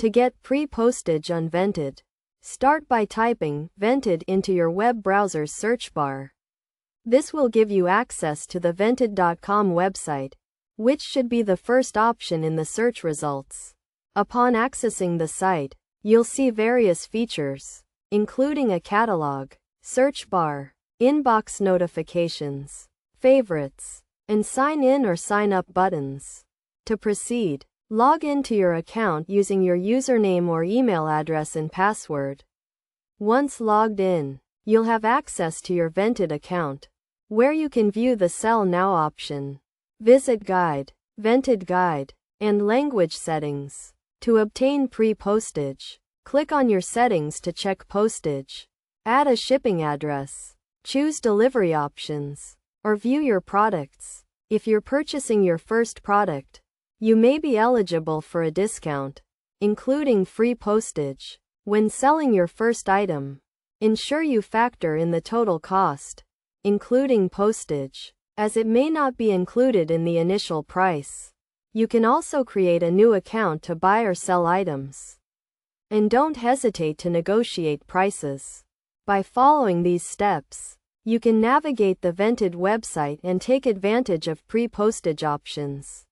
To get pre-postage on Vinted, start by typing Vinted into your web browser's search bar. This will give you access to the Vinted.com website, which should be the first option in the search results. Upon accessing the site, you'll see various features, including a catalog, search bar, inbox notifications, favorites, and sign in or sign up buttons. To proceed, log into your account using your username or email address and password. Once logged in, you'll have access to your Vinted account, where you can view the Sell Now option, Visit Guide, Vinted Guide, and Language Settings. To obtain pre-postage, click on your settings to check postage, add a shipping address, choose delivery options, or view your products. If you're purchasing your first product, you may be eligible for a discount, including free postage. When selling your first item, ensure you factor in the total cost, including postage, as it may not be included in the initial price. You can also create a new account to buy or sell items. And don't hesitate to negotiate prices. By following these steps, you can navigate the Vinted website and take advantage of pre-postage options.